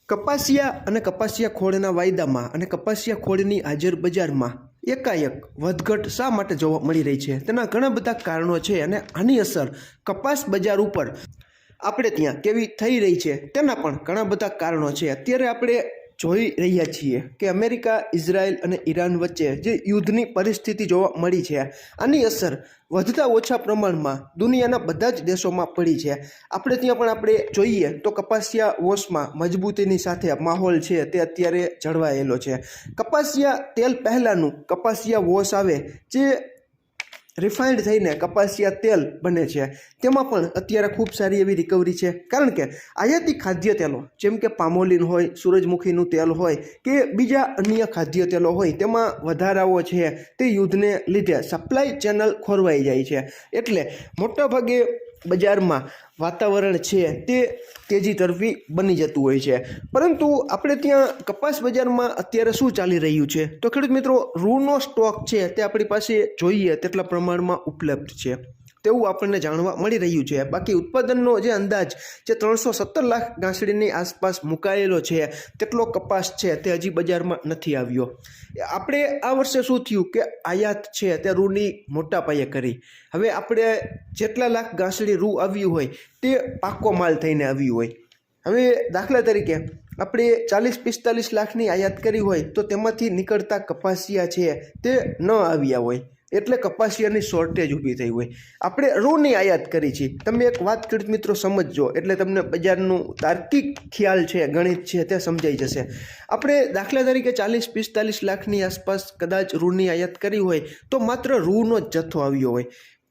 કપાસિયા અને કપાસિયા ખોળના વાયદામાં અને કપાસિયા ખોળની હાજર બજારમાં એકાએક વધઘટ શા માટે જોવા મળી રહી છે? તેના ઘણા બધા કારણો છે અને આની અસર કપાસ બજાર ઉપર આપણે ત્યાં કેવી થઈ રહી છે તેના પણ ઘણા બધા કારણો છે. અત્યારે આપણે જોઈ રહ્યા છીએ કે અમેરિકા, ઇઝરાયલ અને ઈરાન વચ્ચે જે યુદ્ધની પરિસ્થિતિ જોવા મળી છે, આની અસર વધતા ઓછા પ્રમાણમાં દુનિયાના બધા જ દેશોમાં પડી છે. આપણે ત્યાં પણ આપણે જોઈએ તો કપાસિયા વોશમાં મજબૂતીની સાથે માહોલ છે તે અત્યારે જળવાયેલો છે. કપાસિયા તેલ પહેલાંનું કપાસિયા વોશ આવે જે રિફાઇન્ડ થઈને કપાસિયા તેલ બને છે, તેમાં પણ અત્યારે ખૂબ સારી એવી રિકવરી છે. કારણ કે આયાતી ખાદ્ય તેલો જેમ કે પામોલિન હોય, સૂરજમુખીનું તેલ હોય કે બીજા અન્ય ખાદ્ય તેલો હોય, તેમાં વધારાઓ છે તે યુદ્ધને લીધે સપ્લાય ચેનલ ખોરવાઈ જાય છે. એટલે મોટાભાગે બજારમાં વાતાવરણ છે તે તેજી તરફી બની જતું હોય છે. પરંતુ આપણે ત્યાં કપાસ બજારમાં અત્યારે શું ચાલી રહ્યું છે? તો ખેડૂત મિત્રો, રૂનો સ્ટોક છે તે આપણી પાસે જોઈએ તેટલા પ્રમાણમાં ઉપલબ્ધ છે તેવું આપણને જાણવા મળી રહ્યું છે. બાકી ઉત્પાદનનો જે અંદાજ જે 317 લાખ ગાંસડીની આસપાસ મુકાયેલો છે તેટલો કપાસ છે તે હજી બજારમાં નથી આવ્યો. આપણે આ વર્ષે શું થયું કે આયાત છે તે રૂની મોટા પાયે કરી. હવે આપણે જેટલા લાખ ગાંસડી રૂ આવ્યું હોય તે પાકો માલ થઈને આવ્યું હોય. હવે દાખલા તરીકે આપણે 40-45 લાખની આયાત કરી હોય તો તેમાંથી નીકળતા કપાસિયા છે તે ન આવ્યા હોય, એટલે કપાસિયાની શોર્ટેજ ઊભી થઈ હોય. આપણે રૂની આયાત કરી છે. તમે એક વાત ખેડૂત મિત્રો સમજજો, એટલે તમને બજારનું તાર્કિક ખ્યાલ છે, ગણિત છે તે સમજાઈ જશે. આપણે દાખલા તરીકે 40-45 લાખની આસપાસ કદાચ રૂની આયાત કરી હોય તો માત્ર રૂનો જ જથ્થો આવ્યો હોય.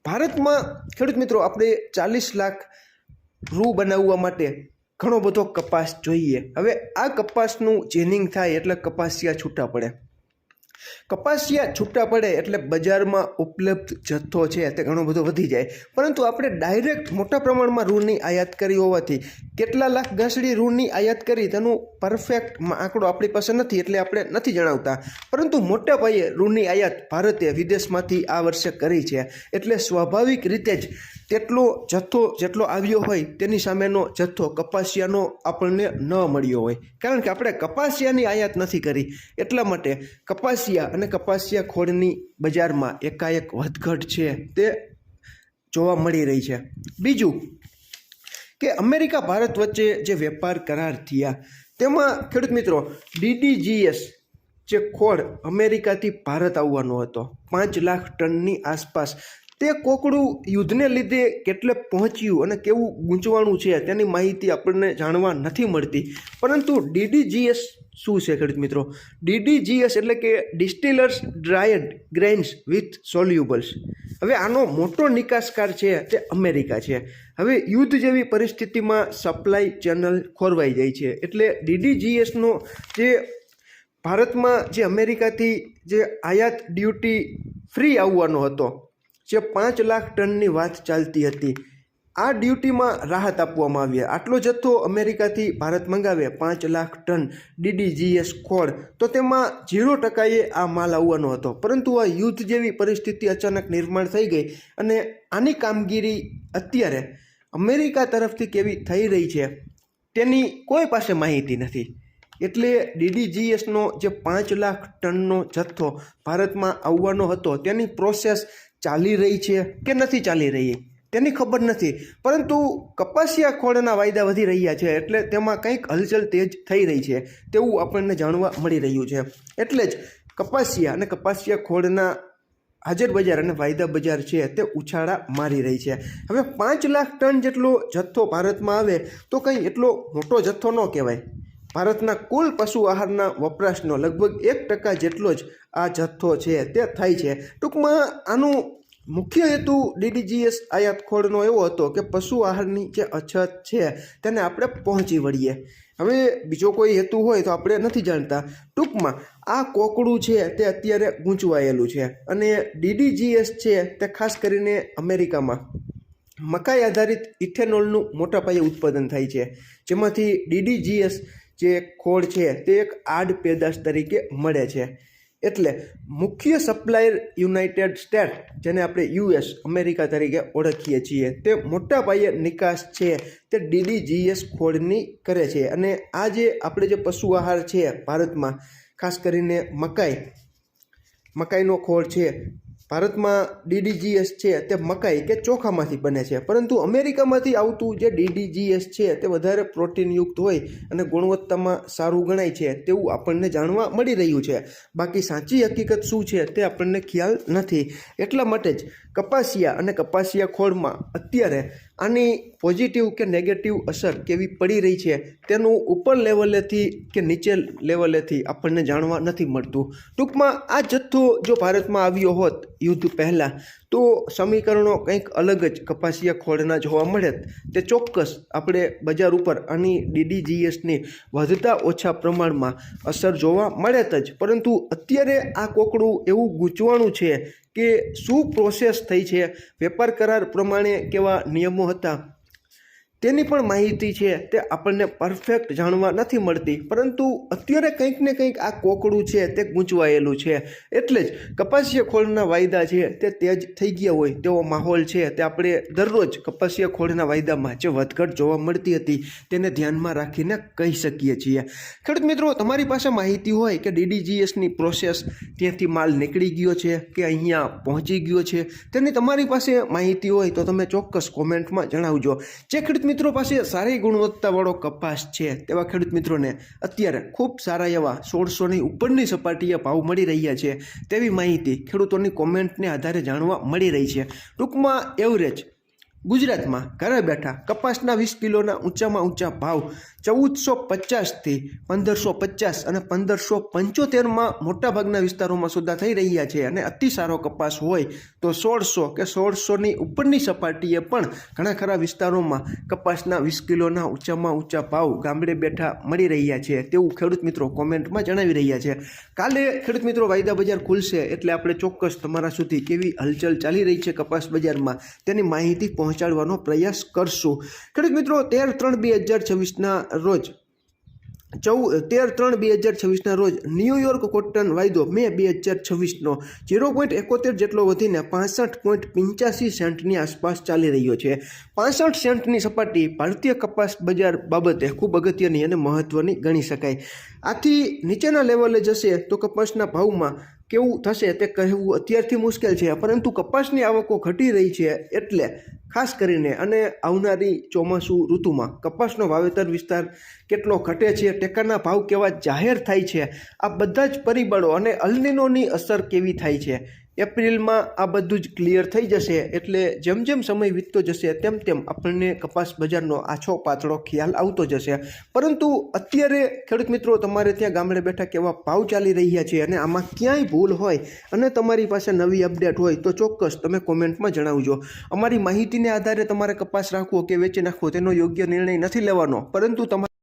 ભારતમાં ખેડૂત મિત્રો આપણે 40 લાખ રૂ બનાવવા માટે ઘણો બધો કપાસ જોઈએ. હવે આ કપાસનું જેનિંગ થાય એટલે કપાસિયા છૂટા પડે. કપાસિયા છૂટા પડે એટલે બજારમાં ઉપલબ્ધ જથ્થો છે તે ઘણો બધો વધી જાય. પરંતુ આપણે ડાયરેક્ટ મોટા પ્રમાણમાં રૂની આયાત કરી હોવાથી કેટલા લાખ ગાંસડી રૂની આયાત કરી તેનું પરફેક્ટ આંકડો આપણી પાસે નથી, એટલે આપણે નથી જણાવતા. પરંતુ મોટા પાયે રૂની આયાત ભારતે વિદેશમાંથી આ વર્ષે કરી છે, એટલે સ્વાભાવિક રીતે જ તેટલો જથ્થો જેટલો આવ્યો હોય તેની સામેનો જથ્થો કપાસિયાનો આપણને ન મળ્યો હોય. કારણ કે આપણે કપાસિયાની આયાત નથી કરી, એટલા માટે કપાસિયા અને કપાસિયા ખોળની બજારમાં એકાએક વધઘટ છે તે જોવા મળી રહી છે. બીજું કે અમેરિકા ભારત વચ્ચે જે વેપાર કરાર થયા તેમાં ખેડૂત મિત્રો DDGS જે ખોળ અમેરિકાથી ભારત આવવાનો હતો 5 લાખ ટનની આસપાસ, તે કોકડું યુદ્ધને લીધે કેટલે પહોંચ્યું અને કેવું ગૂંચવાણું છે તેની માહિતી આપણને જાણવા નથી મળતી. પરંતુ DDGS શું છે ખેડૂત મિત્રો? DDGS એટલે કે ડિસ્ટિલર્સ ડ્રાયડ ગ્રેન્સ વિથ સોલ્યુબલ્સ. હવે આનો મોટો નિકાસકાર છે તે અમેરિકા છે. હવે યુદ્ધ જેવી પરિસ્થિતિમાં સપ્લાય ચેનલ ખોરવાઈ જાય છે, એટલે DDGSનો જે ભારતમાં જે અમેરિકાથી જે આયાત ડ્યુટી ફ્રી આવવાનો હતો, જે 5 લાખ ટનની વાત ચાલતી હતી, આ ડ્યુટીમાં રાહત આપવામાં આવી. આટલો જથ્થો અમેરિકાથી ભારત મંગાવે 5 લાખ ટન DDGS ખોળ, તો તેમાં 0% આ માલ આવવાનો હતો. પરંતુ આ યુદ્ધ જેવી પરિસ્થિતિ અચાનક નિર્માણ થઈ ગઈ અને આની કામગીરી અત્યારે અમેરિકા તરફથી કેવી થઈ રહી છે તેની કોઈ પાસે માહિતી નથી. એટલે DDGSનો જે 5 લાખ ટનનો જથ્થો ભારતમાં આવવાનો હતો તેની પ્રોસેસ ચાલી રહી છે કે નથી ચાલી રહી તેની ખબર નથી. પરંતુ કપાસિયા ખોળના વાયદા વધી રહ્યા છે, એટલે તેમાં કંઈક હલચલ તેજ થઈ રહી છે તેવું આપણને જાણવા મળી રહ્યું છે. એટલે જ કપાસિયા અને કપાસિયા ખોળના હાજર બજાર અને વાયદા બજાર છે તે ઉછાળા મારી રહી છે. હવે 5 લાખ ટન જેટલો જથ્થો ભારતમાં આવે તો કંઈ એટલો મોટો જથ્થો ન કહેવાય. ભારતના કુલ પશુ આહારના વપરાશનો લગભગ 1% જેટલો જ આ જથ્થો છે તે થાય છે. ટૂંકમાં આનું મુખ્ય હેતુ DDGS આયાત ખોળનો એવો હતો કે પશુ આહારની જે અછત છે તેને આપણે પહોંચી વળીએ. હવે બીજો કોઈ હેતુ હોય તો આપણે નથી જાણતા. ટૂંકમાં આ કોકડું છે તે અત્યારે ગૂંચવાયેલું છે અને DDGS છે તે ખાસ કરીને અમેરિકામાં મકાઈ આધારિત ઇથેનોલનું મોટા પાયે ઉત્પાદન થાય છે, જેમાંથી DDGS જે ખોળ છે તે એક આડ પેદાશ તરીકે મળે છે. એટલે મુખ્ય સપ્લાયર યુનાઇટેડ સ્ટેટ, જેને આપણે યુએસ અમેરિકા તરીકે ઓળખીએ છીએ, તે મોટા પાયે નિકાસ છે તે DDGS ખોળની કરે છે. અને આ જે આપણે જે પશુ આહાર છે ભારતમાં, ખાસ કરીને મકાઈનો ખોળ છે, ભારતમાં DDGS છે તે મકાઈ કે ચોખામાંથી બને છે, પરંતુ અમેરિકામાંથી આવતું જે DDGS છે તે વધારે પ્રોટીનયુક્ત હોય અને ગુણવત્તામાં સારું ગણાય છે તેવું આપણને જાણવા મળી રહ્યું છે. બાકી સાચી હકીકત શું છે તે આપણને ખ્યાલ નથી. એટલા માટે જ કપાસિયા અને કપાસિયા ખોળમાં અત્યારે આની પોઝિટિવ કે નેગેટિવ અસર કેવી પડી રહી છે તેનું ઉપર લેવલેથી કે નીચે લેવલેથી આપણને જાણવા નથી મળતું. ટૂંકમાં આ જથ્થો જો ભારતમાં આવ્યો હોત યુદ્ધ પહેલાં તો સમીકરણો કંઈક અલગ જ કપાસિયા ખોળના જોવા મળે. તે ચોક્કસ આપણે બજાર ઉપર આની DDGSની વધતા ઓછા પ્રમાણમાં અસર જોવા મળે જ. પરંતુ અત્યારે આ કોકડું એવું ગૂંચવાણું છે કે શું પ્રોસેસ થઈ છે, વેપાર કરાર પ્રમાણે કેવા નિયમો હતા, તેની પણ માહિતી છે તે આપણને પરફેક્ટ જાણવા નથી મળતી. પરંતુ અત્યારે કંઈક ને કંઈક આ કોકડું છે તે ગૂંચવાયેલું છે. એટલે જ કપાસિયા ખોળના વાયદા છે તે તેજ થઈ ગયા હોય તેવો માહોલ છે તે આપણે દરરોજ કપાસિયા ખોળના વાયદામાં જે વધઘટ જોવા મળતી હતી તેને ધ્યાનમાં રાખીને કહી શકીએ છીએ. ખેડૂત મિત્રો, તમારી પાસે માહિતી હોય કે DDGSની પ્રોસેસ ત્યાંથી માલ નીકળી ગયો છે કે અહીંયા પહોંચી ગયો છે, તેની તમારી પાસે માહિતી હોય તો તમે ચોક્કસ કોમેન્ટમાં જણાવજો. જે ખેડૂત મિત્રો પાસે સારી ગુણવત્તાવાળો કપાસ છે તેવા ખેડૂત મિત્રોને અત્યારે ખૂબ સારા એવા 1600ની ઉપરની સપાટીએ ભાવ મળી રહ્યા છે તેવી માહિતી ખેડૂતોની કોમેન્ટને આધારે જાણવા મળી રહી છે. ટૂંકમાં એવરેજ ગુજરાતમાં ઘરે બેઠા કપાસના 20 કિલોના ઊંચામાં ઊંચા ભાવ 1450થી 1550 અને 1575માં મોટાભાગના વિસ્તારોમાં સુધા થઈ રહ્યા છે. અને અતિ સારો કપાસ હોય તો 1600 કે 1600ની ઉપરની સપાટીએ પણ ઘણા ખરા વિસ્તારોમાં કપાસના 20 કિલોના ઊંચામાં ઊંચા ભાવ ગામડે બેઠા મળી રહ્યા છે તેવું ખેડૂત મિત્રો કોમેન્ટમાં જણાવી રહ્યા છે. કાલે ખેડૂત મિત્રો વાયદા બજાર ખુલશે એટલે આપણે ચોક્કસ તમારા સુધી કેવી હલચલ ચાલી રહી છે કપાસ બજારમાં તેની માહિતી પહોંચાડવાનો પ્રયાસ કરશું. ખેડૂત મિત્રો, 13/3/2026ના રોજ 13/3/2026ના રોજ ન્યૂયોર્ક કોટન વાયદો મે 2026નો 0.71 જેટલો વધીને 65.85 સેન્ટની આસપાસ ચાલી રહ્યો છે. 65 સેન્ટની સપાટી ભારતીય કપાસ બજાર બાબતે ખૂબ અગત્યની અને મહત્વની ગણી શકાય. આથી નીચેના લેવલે જશે તો કપાસના ભાવમાં કેવું થશે તે કહેવું અત્યારથી મુશ્કેલ છે, પરંતુ કપાસની આવકો ઘટી રહી છે એટલે ખાસ કરીને અને આવનારી ચોમાસુ ઋતુમાં કપાસનો વાવેતર વિસ્તાર કેટલો ઘટે છે, ટેકાના ભાવ કેવા જાહેર થાય છે, આ બધા જ પરિબળો અને અલનીનોની અસર કેવી થાય છે, એપ્રિલમાં આ બધું જ ક્લિયર થઈ જશે. એટલે જેમ જેમ સમય વીતતો જશે તેમ તેમ આપણને કપાસ બજારનો આછો પાતળો ખ્યાલ આવતો જશે. પરંતુ અત્યારે ખેડૂત મિત્રો, તમારે ત્યાં ગામડે બેઠા કેવા ભાવ ચાલી રહ્યા છે અને આમાં ક્યાંય ભૂલ હોય અને તમારી પાસે નવી અપડેટ હોય તો ચોક્કસ તમે કોમેન્ટમાં જણાવજો. અમારી માહિતીને આધારે તમારે કપાસ રાખવો કે વેચી નાખવો તેનો યોગ્ય નિર્ણય નથી લેવાનો, પરંતુ તમારે